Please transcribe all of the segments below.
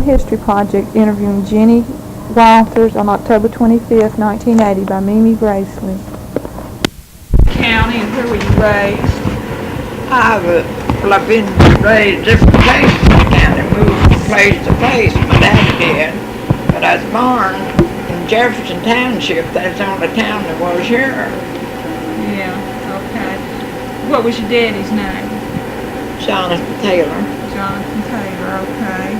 History Project interviewing Jeannie Walters on October 25th, 1980 by Mimi Gracely. County, and where were you raised? I've been raised different places in the county, moved from place to place. My dad did. But I was born in Jefferson Township. That's the only town there was here. Yeah, okay. What was your daddy's name? Jonathan Taylor. Jonathan Taylor, okay.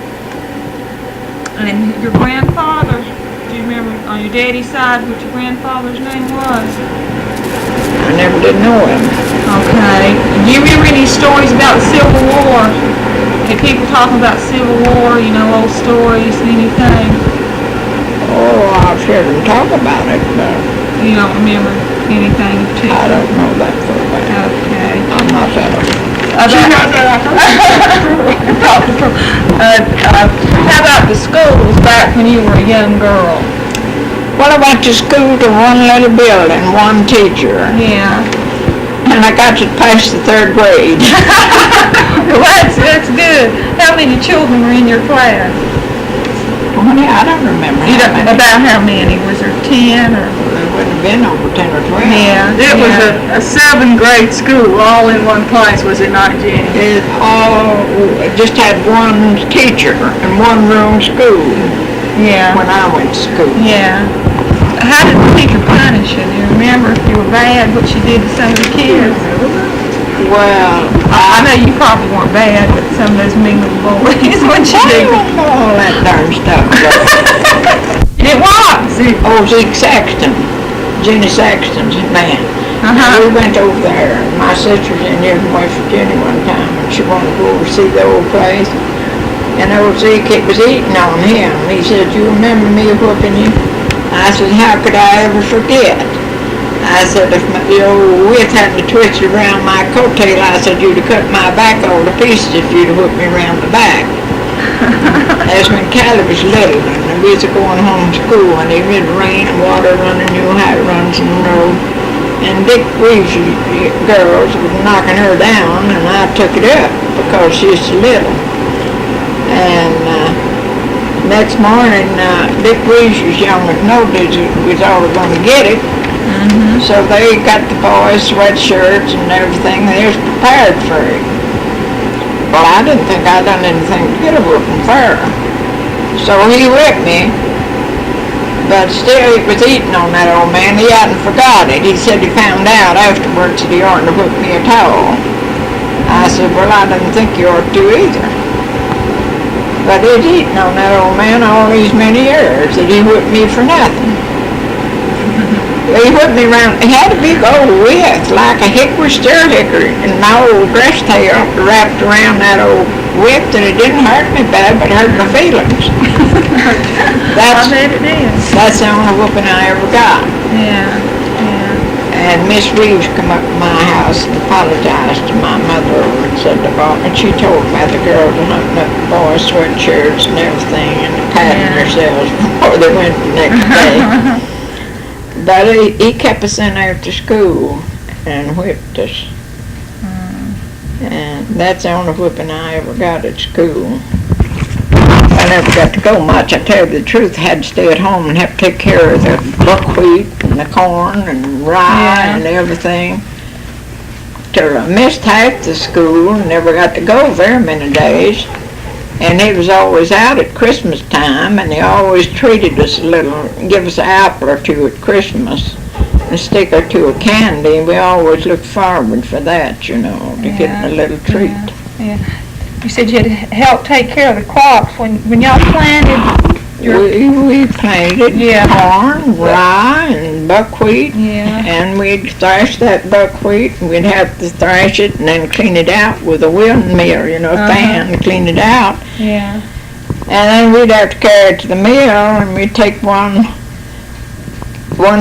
And your grandfather, do you remember on your daddy's side what your grandfather's name was? I never did know him. Okay. Do you remember any stories about the Civil War? Had people talking about Civil War, you know, old stories, anything? Oh, I've heard them talk about it, but You don't remember anything in particular? I don't know that for a fact. Okay. I'm not that old. How about the schools back when you were a young girl? Well, I went to school to one little building, one teacher, Yeah. and I got to pass the third grade. Well, that's good. How many children were in your class? Honey, I don't remember You how don't, many. about how many? Was there 10 or? It wouldn't have been over 10 or 12. Yeah. It was a 7th-grade school, all in one place, was it not, Jeannie? It all just had one teacher and one room school Yeah. when I went to school. Yeah. How did the teacher punish you? Do you remember if you were bad, what she did to some of the kids? Well, I know you probably weren't bad, but some of those mean little boys, what she I did. don't know all that darn stuff. It was. Zeke Saxton, Jeannie Saxton's man. We went over there. My sister was in here from West Virginia one time, and she wanted to go over see the old place. And old Zeke was eating on him. He said, "You remember me whooping you?" I said, "How could I ever forget?" I said, "If the old wit hadn't twisted around my coattail," I said, "you'd have cut my back all to pieces if you'd have whipped me around the back." That's when Callie was little, and we was going home from school, and it would rain and water running, you know how it runs in the road. And Dick Weasley girls was knocking her down, and I took it up because she's little. And next morning, Dick Weasley's young enough was always going to get it. So they got the boys sweatshirts and everything. They was prepared for it. Well, I didn't think I'd done anything to get a whooping for her. So he whipped me. But still, he was eating on that old man. He hadn't forgot it. He said he found out afterwards that he oughtn't to whip me at all. I said, "Well, I didn't think you ought to either." But he's eating on that old man all these many years that he whipped me for nothing. He whipped me around. He had a big old whip, like a hickory stir hickory, and my old dress tail wrapped around that old whip that it didn't hurt me bad, but hurt my feelings. I bet it is. That's the only whooping I ever got. Yeah, yeah. And Miss Reeves come up to my house and apologized to my mother and said and she told about the girls hunting up the boys' sweatshirts and everything and patting themselves before they went the next day. But he kept us in there to school and whipped us. And that's the only whipping I ever got at school. I never got to go much. I tell you the truth, I had to stay at home and have to take care of the buckwheat and the corn and rye and everything. Till I missed half the school and never got to go very many days. And he was always out at Christmas time, and he always treated us a little, give us an apple or two at Christmas, a stick or two of candy. We always looked forward for that, you know, to getting a little treat. Yeah. You said you had to help take care of the crops when y'all planted. We planted corn, rye, and buckwheat, and we'd thrash that buckwheat, and we'd have to thrash it and then clean it out with a windmill, you know, fan to clean it out. Yeah. And then we'd have to carry it to the mill, and we'd take one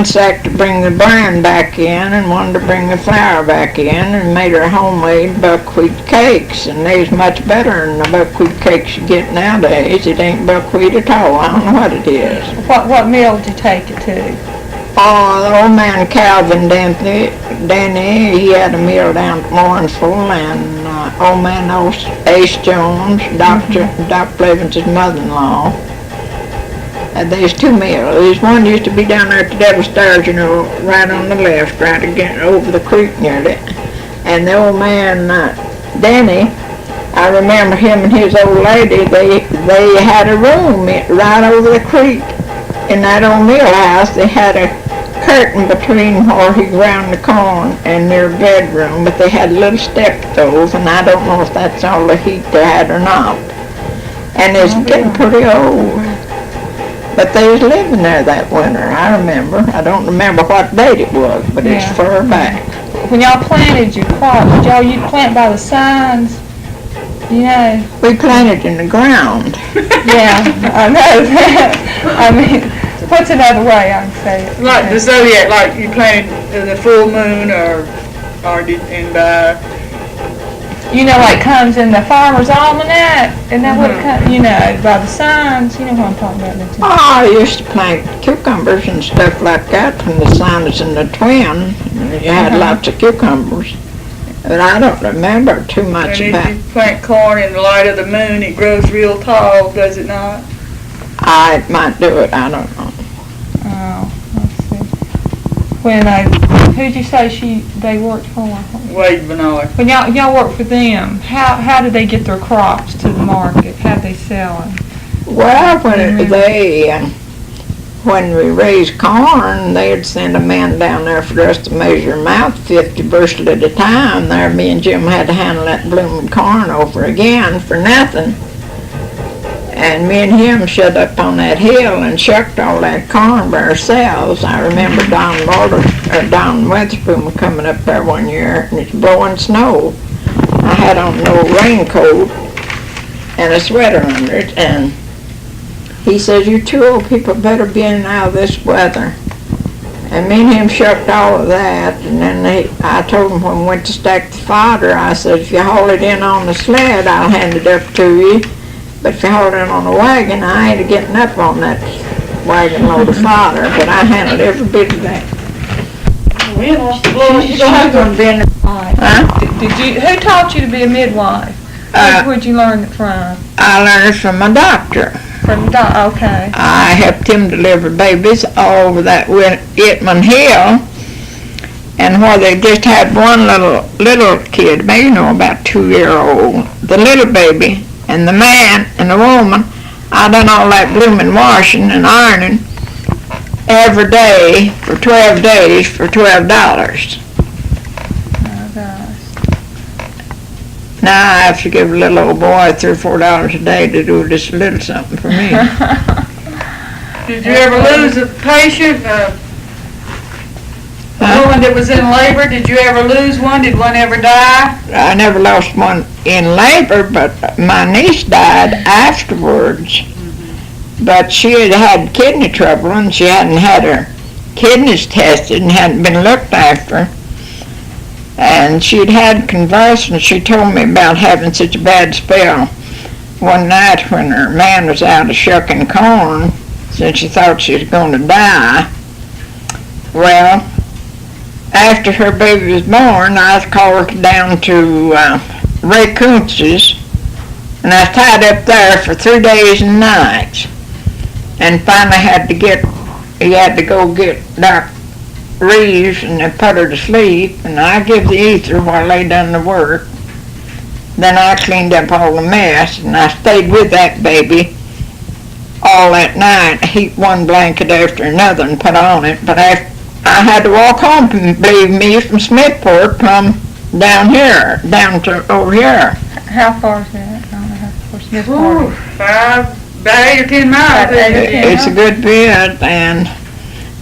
sack to bring the bran back in and one to bring the flour back in, and made our homemade buckwheat cakes. And they was much better than the buckwheat cakes you get nowadays. It ain't buckwheat at all. I don't know what it is. What mill did you take it to? Oh, the old man Calvin Danny, he had a mill down at Lawrenceville, and old man Ace Jones, Dr. Levinson's mother-in-law. There's two mills. There's one used to be down there at the Devil Stairs, you know, right on the left, right again over the creek nearly. And the old man, Danny, I remember him and his old lady, they had a room right over the creek in that old mill house. They had a curtain between where he ground the corn and their bedroom, but they had a little step stove, and I don't know if that's all the heat they had or not. And it's getting pretty old. But they was living there that winter, I remember. I don't remember what date it was, but it's far back. When y'all planted your crop, did you'd plant by the signs? You know? We planted in the ground. Yeah, I know that. I mean, what's another way I can say it? Like the zodiac, like you planted in the full moon or did you know, like comes in the Farmer's Almanac, and that what it comes, you know, by the signs, you know what I'm talking about, don't you? Oh, I used to plant cucumbers and stuff like that from the Sinus and the Twin. You had lots of cucumbers. But I don't remember too much and about it. If you plant corn in the light of the moon, it grows real tall, does it not? I might do it, I don't know. Oh, let's see. When who'd you say they worked for? Wade Bernard. When y'all worked for them, how did they get their crops to the market? How'd they sell them? Well, when we raised corn, they'd send a man down there for us to measure them out 50 bushel at a time. There, me and Jim had to handle that blooming corn over again for nothing. And me and him shut up on that hill and shucked all that corn by ourselves. I remember Don Weatherspoon coming up there one year, and it's blowing snow. I had on no raincoat and a sweater under it, and he says, "You two old people better be in and out of this weather." And me and him shucked all of that, and then I told him when we went to stack the fodder, I said, "If you haul it in on the sled, I'll hand it up to you. But if you hold it on a wagon, I ain't getting up on that wagon load of fodder." But I handled every bit of that. Who taught you to be a midwife? Where'd you learn it from? I learned it from my doctor. Okay. I helped him deliver babies all over that Itman Hill, and where they just had one little kid, maybe about 2-year-old, the little baby, and the man and the woman. I done all that blooming washing and ironing every day for 12 days for $12. Oh gosh. Now I have to give a little old boy $3 or $4 a day to do just a little something for me. Did you ever lose a patient, a woman that was in labor? Did you ever lose one? Did one ever die? I never lost one in labor, but my niece died afterwards. But she had kidney trouble, and she hadn't had her kidneys tested and hadn't been looked after. And she'd had convulsions. She told me about having such a bad spell one night when her man was out shucking corn, since she thought she was going to die. Well, after her baby was born, I was called down to Ray Kuntz's, and I was tied up there for 3 days and nights, and finally he had to go get Doc Reeves, and they put her to sleep, and I give the ether while they done the work. Then I cleaned up all the mess, and I stayed with that baby all that night, heaped one blanket after another and put on it. But I had to walk home, believe me, from Smithport, come down here, down to over here. How far is that? I don't know how far Smithport is. About 8 or 10 miles. It's a good bit, and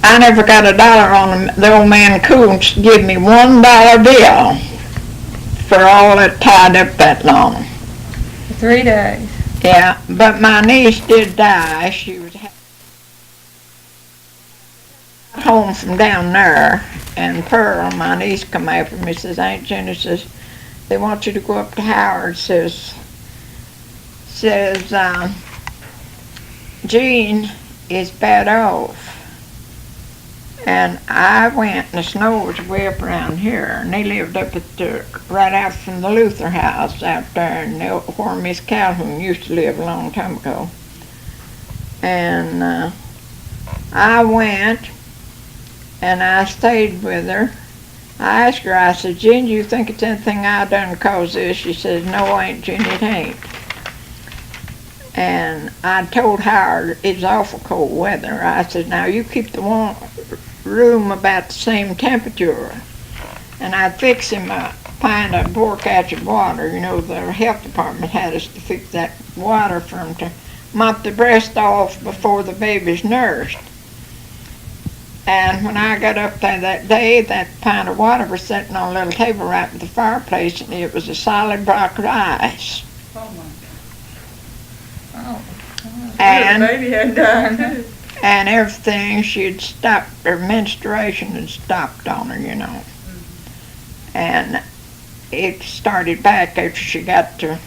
I never got $1 on the old man Kuntz give me $1 bill for all that tied up that long. 3 days. Yeah, but my niece did die. She was home from down there, and Pearl, my niece, come after me, says, "Aunt Jenny," says, "they want you to go up to Howard," says, Jean is bad off. And I went, and the snow was way up around here, and they lived up at the, right out from the Luther house out there, and where Miss Calhoun used to live a long time ago. And I went, and I stayed with her. I asked her, I said, Jeannie, you think it's anything I done cause this? She says, no, ain't, Jeannie, it ain't. And I told Howard it's awful cold weather. I said, now you keep the room about the same temperature, and I'd fix him a pint of pork acid water. You know, the health department had us to fix that water for him to mop the breast off before the baby's nursed. And when I got up there that day, that pint of water was sitting on a little table right by the fireplace, and it was a solid block of ice. Oh my God. Oh. And the baby had died too. And everything, she'd stopped, her menstruation had stopped on her, you know. Mm-hmm. And it started back after she got to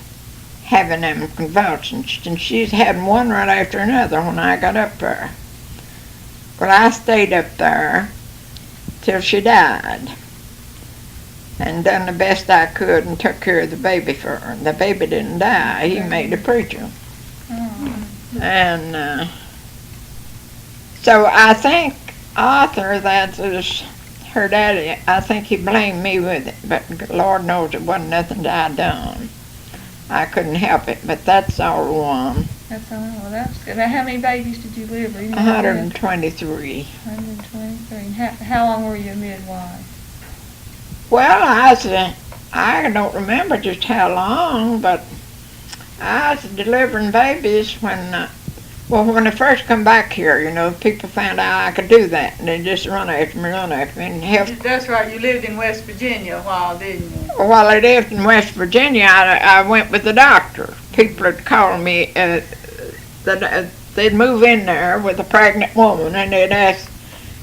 having them convulsions. And she's had one right after another when I got up there. Well, I stayed up there till she died and done the best I could and took care of the baby for her. The baby didn't die. He made a preacher. Mm-hmm. And so I think Arthur, that is her daddy, I think he blamed me with it, but Lord knows it wasn't nothing that I done. I couldn't help it, but that's all one. That's all. Well, that's good. Now, how many babies did you deliver? 123. 123. And how long were you a midwife? Well, I don't remember just how long, but I was delivering babies when I first come back here, you know, people found out I could do that, and they just run after me, and help. That's right. You lived in West Virginia a while, didn't you? While I lived in West Virginia, I went with the doctor. People would call me, they'd move in there with a pregnant woman, and they'd ask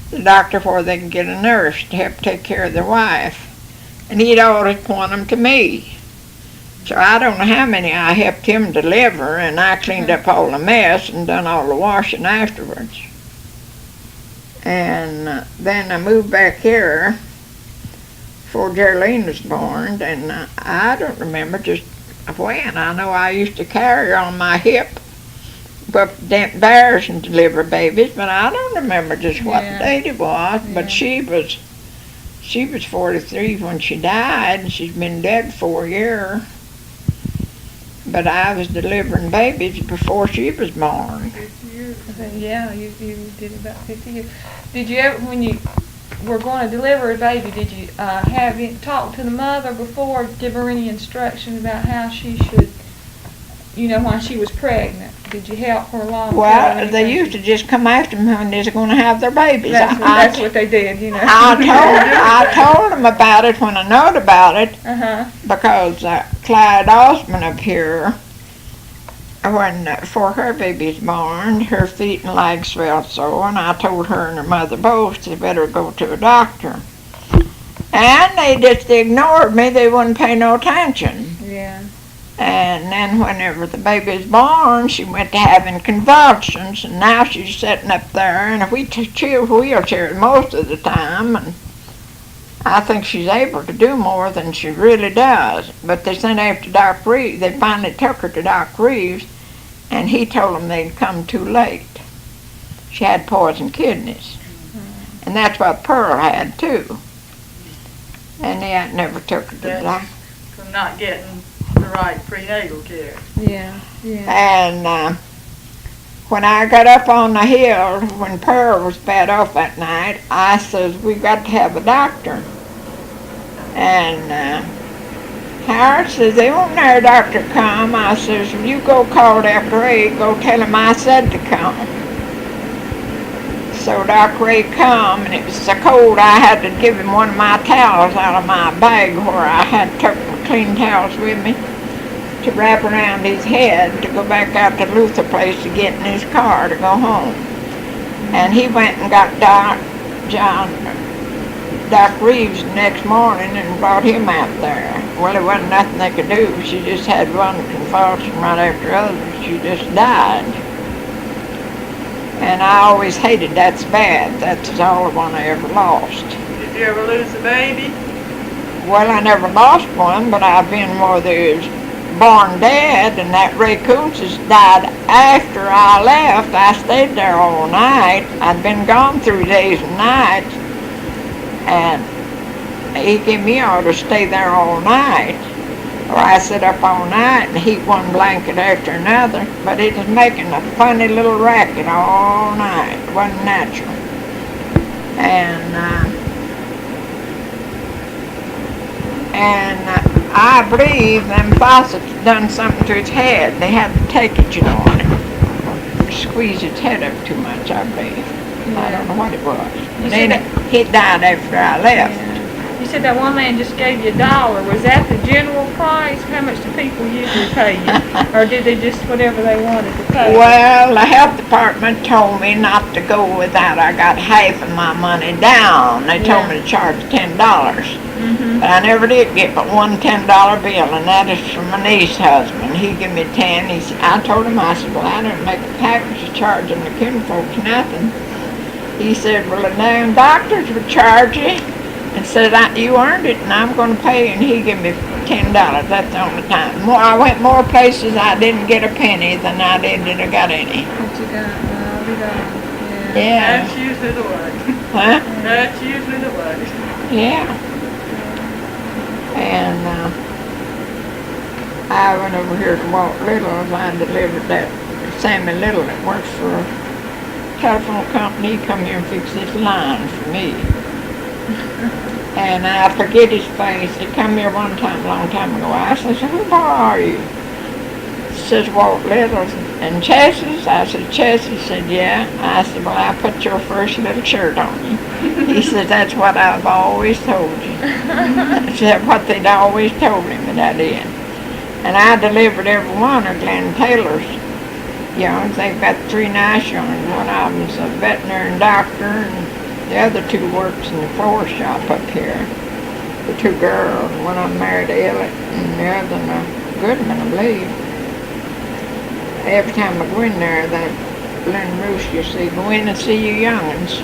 the doctor where they could get a nurse to help take care of their wife. And he'd always point them to me. So I don't know how many I helped him deliver, and I cleaned up all the mess and done all the washing afterwards. And then I moved back here before Geraldine was born, and I don't remember just when. I know I used to carry her on my hip, go up to Dent Bears and deliver babies, but I don't remember just what date it was. Yeah. But she was 43 when she died, and she's been dead 4 years. But I was delivering babies before she was born. 50 years. Yeah, you did about 50 years. Did you ever, when you were going to deliver a baby, did you talk to the mother before, give her any instruction about how she should, you know, when she was pregnant? Did you help her along? Well, they used to just come after them when they was going to have their babies. That's what they did, you know. I told them about it when I knowed about it, because Clyde Osmond up here, before her baby was born, her feet and legs felt sore, and I told her and her mother both they better go to a doctor. And they just ignored me. They wouldn't pay no attention. Yeah. And then whenever the baby was born, she went to having convulsions, and now she's sitting up there in a wheelchair most of the time, and I think she's able to do more than she really does. But they sent after Doc Reeves. They finally took her to Doc Reeves, and he told them they'd come too late. She had poisoned kidneys, and that's what Pearl had too. And they had never took her to the doctor. From not getting the right prenatal care. Yeah. And when I got up on the hill, when Pearl was bad off that night, I says, we got to have a doctor. And Howard says, they won't know a doctor come. I says, well, you go call Dr. Ray, go tell him I said to come. So Dr. Ray come, and it was so cold I had to give him one of my towels out of my bag where I had took my clean towels with me to wrap around his head to go back out to Luther Place to get in his car to go home. And he went and got Doc Reeves the next morning and brought him out there. Well, there wasn't nothing they could do. She just had one convulsion right after the other. She just died. And I always hated that's bad. That's the only one I ever lost. Did you ever lose a baby? Well, I never lost one, but I've been where there's born dead, and that Ray Coons has died after I left. I stayed there all night. I'd been gone 3 days and nights, and he gave me an order to stay there all night. Or I sit up all night and heat one blanket after another, but it was making a funny little racket all night. It wasn't natural. And I believe them faucets done something to its head. They had to take it, you know, and squeeze its head up too much, I believe. I don't know what it was. And then he died after I left. You said that one man just gave you $1. Was that the general price? How much do people usually pay you? Or did they just whatever they wanted to pay? Well, the health department told me not to go without I got half of my money down. They told me to charge $10. But I never did get but one $10 bill, and that is from my niece's husband. He gave me 10. I told him, I said, well, I didn't make a package of charging the kinfolks nothing. He said, well, the damn doctors would charge you. And said, you earned it, and I'm going to pay. And he gave me $10. That's the only time. I went more places I didn't get a penny than I did that I got any. What you got? Yeah. That's usually the way. Huh? That's usually the way. Yeah. And I went over here to Walt Little, and I delivered that Sammy Little that works for a telephone company. He come here and fix this line for me. And I forget his face. He come here one time, a long time ago. I said, who are you? He says, Walt Little. And Chessie? I said, Chessie. He said, yeah. I said, well, I put your first little shirt on you. He said, that's what I've always told you. I said, what they'd always told him, and I did. And I delivered every one of Glenn Taylor's youngs. They've got 3 nice youngs. One of them's a veterinary doctor, and the other 2 works in the floor shop up here. The 2 girls, one of them married Elliot, and the other one a Goodman, I believe. Every time I go in there, that Lynn Roos, you see, go in and see your young'uns.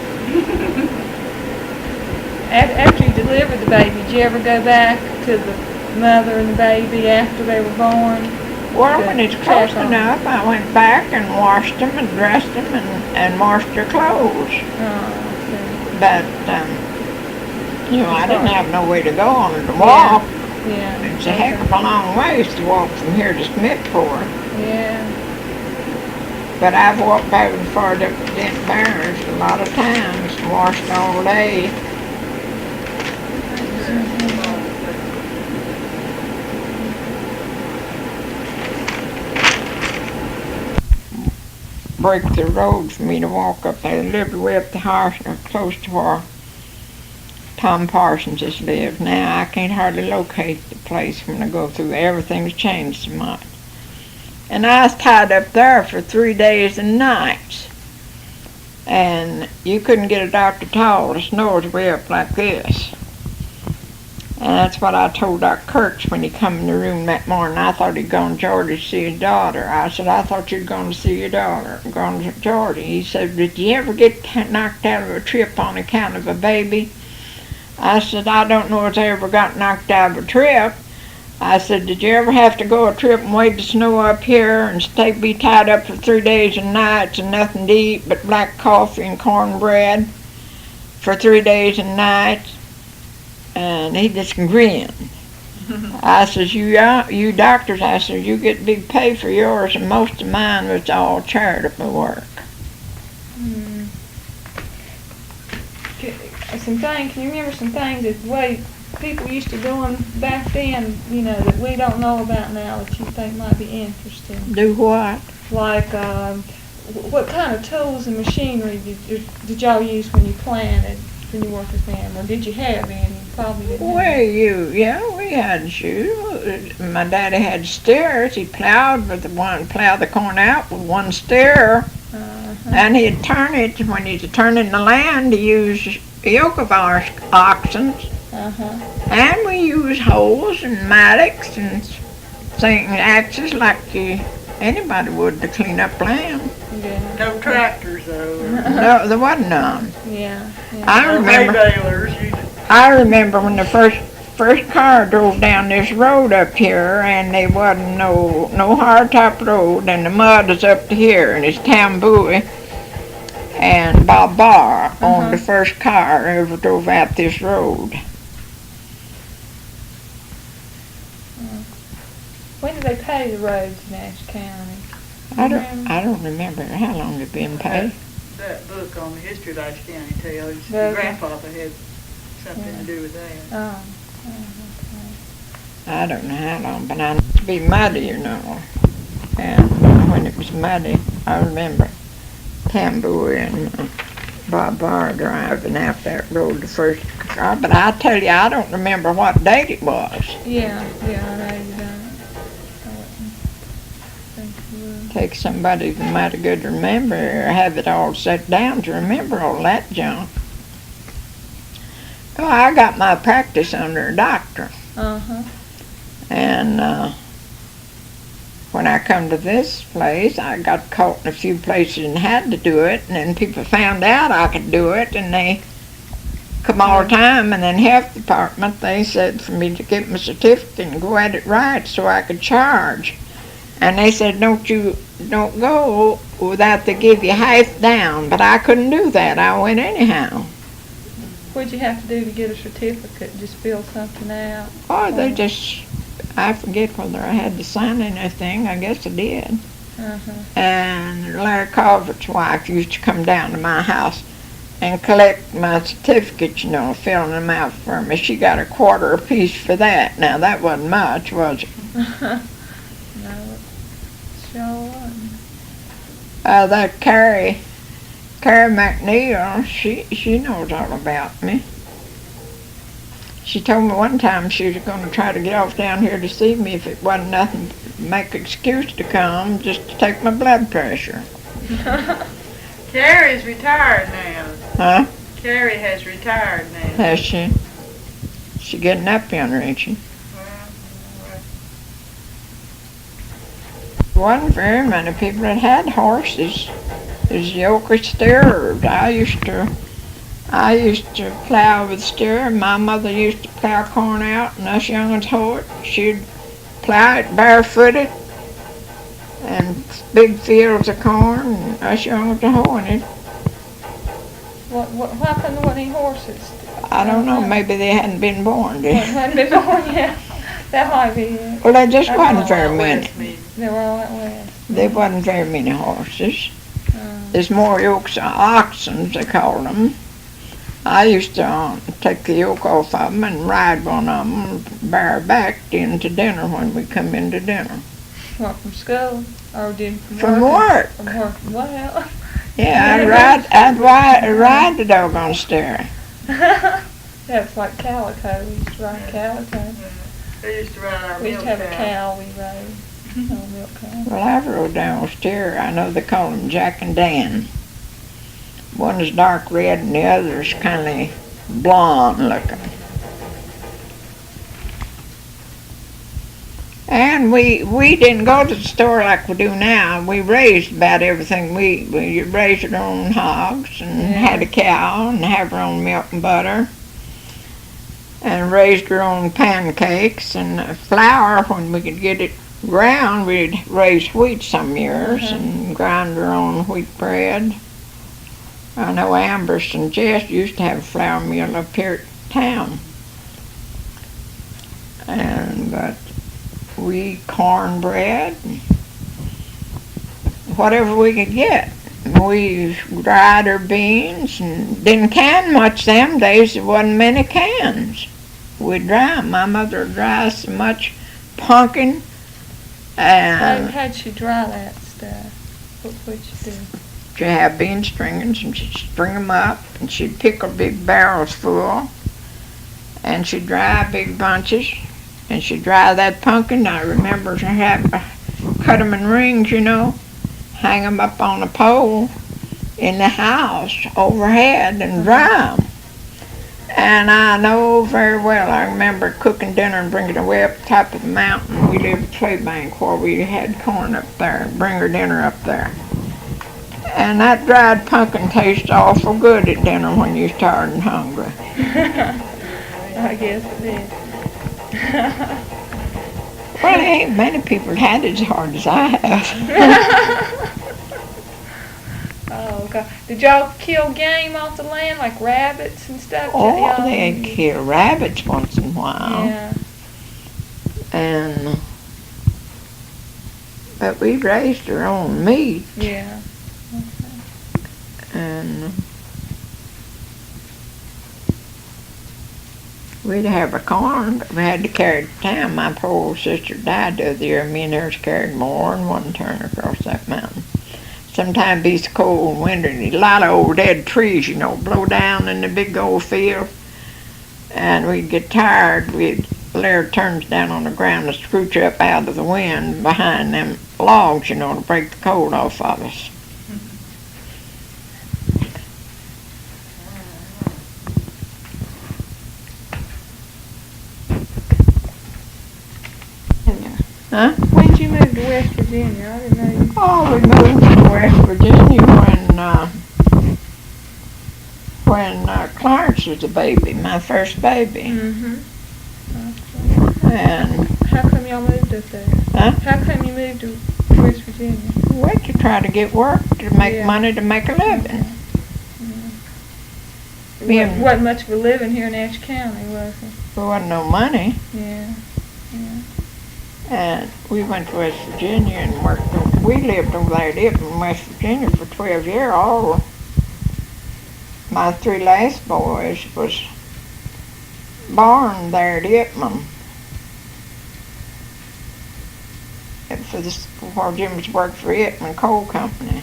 After you delivered the baby, did you ever go back to the mother and the baby after they were born? Well, when it's close enough, I went back and washed them and dressed them and washed their clothes. But, you know, I didn't have no way to go on to walk. Yeah. It's a heck of a long ways to walk from here to Smithport. Yeah. But I've walked back and forth up to Dent Barrens a lot of times, and washed all day. Break the road for me to walk up there. I lived way up the house, close to where Tom Parsons just lives. Now I can't hardly locate the place when I go through. Everything's changed so much. And I was tied up there for 3 days and nights. And you couldn't get a doctor at all. The snow was way up like this. And that's what I told Dr. Kirks when he come in the room that morning. I thought he'd gone to Georgia to see his daughter. I said, I thought you'd gone to see your daughter. I'm going to Georgia. He said, did you ever get knocked out of a trip on account of a baby? I said, I don't know if I ever got knocked out of a trip. I said, did you ever have to go a trip and wade the snow up here and be tied up for 3 days and nights and nothing to eat but black coffee and cornbread for 3 days and nights? And he just grinned. I says, you doctors, I says, you get big pay for yours, and most of mine was all charitable work. Can you remember some things that the way people used to do them back then, you know, that we don't know about now that you think might be interesting? Do what? Like, what kind of tools and machinery did y'all use when you planted, when you worked with them, or did you have any? Probably didn't. Well, we had shoes. My daddy had steers. He plowed the corn out with one steer, and he'd turn it when he's turning the land. He used yoke of our oxen, and we use hoes and mattocks and axes like anybody would to clean up land. Yeah. No tractors though. No, there wasn't none. Yeah. I No hay remember. balers. I remember when the first car drove down this road up here, and there wasn't no hard top road, and the mud is up to here, and it's Tambui and Bob Barr on the first car ever drove out this road. When did they pay the roads in Nash County? I don't remember how long they've been paid. That book on the history of Dodge County tells Okay. Grandpapa had something to do with that. Oh. I don't know how long, but I used to be muddy, you know. And when it was muddy, I remember Tambui and Bob Barr driving out that road the first car. But I tell you, I don't remember what date it was. Yeah, I know you don't. Take somebody who mighty good to remember or have it all set down to remember all that junk. Oh, I got my practice under a doctor. Uh-huh. And when I come to this place, I got caught in a few places and had to do it, and then people found out I could do it, and they come all the time, and then health department, they said for me to get my certificate and go at it right so I could charge. And they said, don't go without they give you half down, but I couldn't do that. I went anyhow. What'd you have to do to get a certificate? Just fill something out? Oh, they just, I forget whether I had to sign anything. I guess I did. Uh-huh. And Larry Culvert's wife used to come down to my house and collect my certificates, you know, filling them out for me. She got $0.25 apiece for that. Now, that wasn't much, was it? No, it sure wasn't. That Carrie McNeil, she knows all about me. She told me one time she was going to try to get off down here to see me if it wasn't nothing to make an excuse to come, just to take my blood pressure. Carrie's retired now. Huh? Carrie has retired now. Has she? She getting up yonder, ain't she? Wasn't very many people that had horses. There's yoke of steers. I used to plow with steer. My mother used to plow corn out, and us young'uns hoe it. She'd plow it barefooted, and big fields of corn, and us young'uns are hoeing it. What happened to any horses? I don't know. Maybe they hadn't been born yet. Hadn't been born yet. That might be it. Well, there just wasn't very many. They were all at west. There wasn't very many horses. There's more yokes of oxen, they call them. I used to take the yoke off of them and ride one of them barebacked into dinner when we come into dinner. What, from school? Or did From work. From work. Well. Yeah, I'd ride the doggone steer. That's like calico. We used to ride calico. They used to ride our We used milk to have a cow we rode. Oh, milk cow. Well, I've rode down with steer. I know they call them Jack and Dan. One is dark red and the other is kind of blonde looking. And we didn't go to the store like we do now. We raised about everything. We raised our own hogs and had a cow and have our own milk and butter. And raised our own pancakes and flour when we could get it ground. We'd raise wheat some years and grind our own wheat bread. I know Amber's and Jess used to have a flour mill up here at town. But we cornbread, whatever we could get. We dried our beans and didn't can much them days. There wasn't many cans. We'd dry 'em. My mother would dry so much pumpkin. How'd she dry that stuff? What would you do? She'd have bean stringers and she'd string 'em up and she'd pickle big barrels full and she'd dry big bunches and she'd dry that pumpkin. I remember she had cut 'em in rings, you know, hang 'em up on a pole in the house overhead and dry 'em. And I know very well, I remember cooking dinner and bringing it away up the top of the mountain. We lived at Claybank where we had corn up there, bring her dinner up there. And that dried pumpkin tastes awful good at dinner when you're tired and hungry. I guess it did. Well, ain't many people had it as hard as I have. Oh, God. Did y'all kill game off the land, like rabbits and stuff? Oh, Y'all- they kill rabbits once in a while. Yeah. And, but we raised our own meat. Yeah. And we'd have a corn, but we had to carry it to town. My poor old sister died the other year. Me and hers carried more than one turn across that mountain. Sometimes it be so cold and winter, and a lot of old dead trees, you know, blow down in the big old field. And we'd get tired, we'd lay our turns down on the ground and scooch up out of the wind behind them logs, you know, to break the cold off of us. Huh? When'd you move to West Virginia? I didn't know you. Oh, we moved to West Virginia when Clarence was a baby, my first baby. Mm-hmm. And How come y'all moved up there? Huh? How come you moved to West Virginia? we went to try to get work to make Yeah. money to make a living. It Me wasn't, and- wasn't much of a living here in Ashe County, was it? There wasn't no money. Yeah. And we went to West Virginia and worked. We lived over there at Ipman, West Virginia for 12 years. All my three last boys was born there at Ipman. Before Jim was worked for Ipman Coal Company.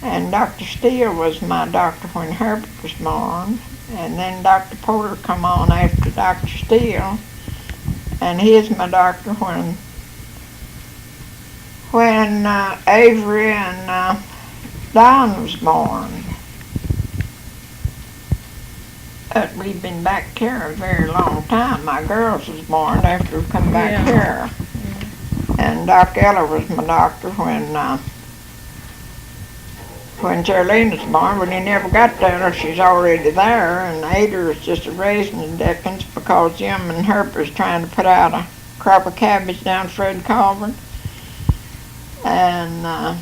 And Dr. Steele was my doctor when Herbert was born. And then Dr. Porter come on after Dr. Steele. And he's my doctor when Avery and Don was born. But we've been back here a very long time. My girls was born after we come back Yeah. here. And Doc Eller was my doctor when Charlene was born, but he never got there. She's already there, and Ada was just raising the Dickens because Jim and Herb was trying to put out a crop of cabbage down Fred Culver. And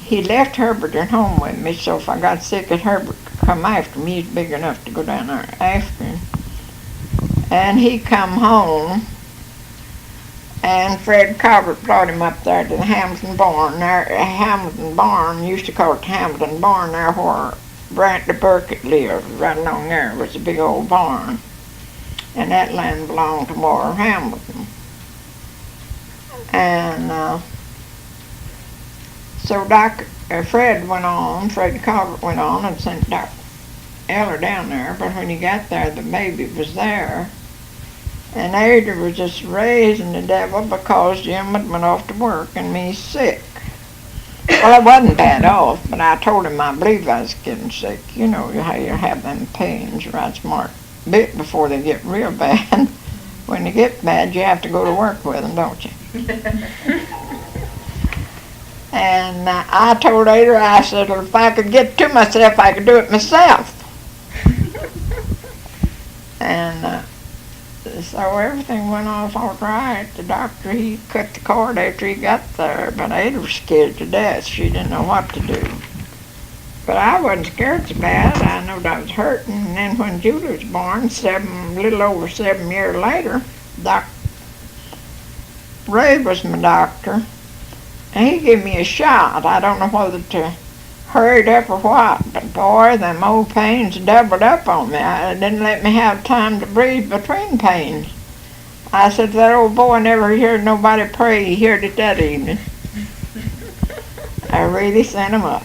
he left Herbert at home with me, so if I got sick, Herbert could come after me. He's big enough to go down there after him. And he come home, and Fred Culver brought him up there to the Hamilton Barn. There, Hamilton Barn, used to call it the Hamilton Barn, there where Brantley Burkett lived. Right along there was a big old barn. And that land belonged to Moore Hamilton. And so Fred Culver went on and sent Doc Eller down there, but when he got there, the baby was there. And Ada was just raising the devil because Jim had went off to work and me sick. Well, I wasn't bad off, but I told him I believe I was getting sick. You know how you have them pains right smart bit before they get real bad. When they get bad, you have to go to work with them, don't you? And I told Ada, I said, well, if I could get to myself, I could do it myself. And so everything went off all right. The doctor, he cut the cord after he got there, but Ada was scared to death. She didn't know what to do. But I wasn't scared so bad. I knowed I was hurting. And then when Julie was born, a little over 7 years later, Doc Ray was my doctor, and he gave me a shot. I don't know whether to hurry it up or what, but boy, them old pains doubled up on me. It didn't let me have time to breathe between pains. I said, that old boy never heard nobody pray. He heard it that evening. I really sent him up.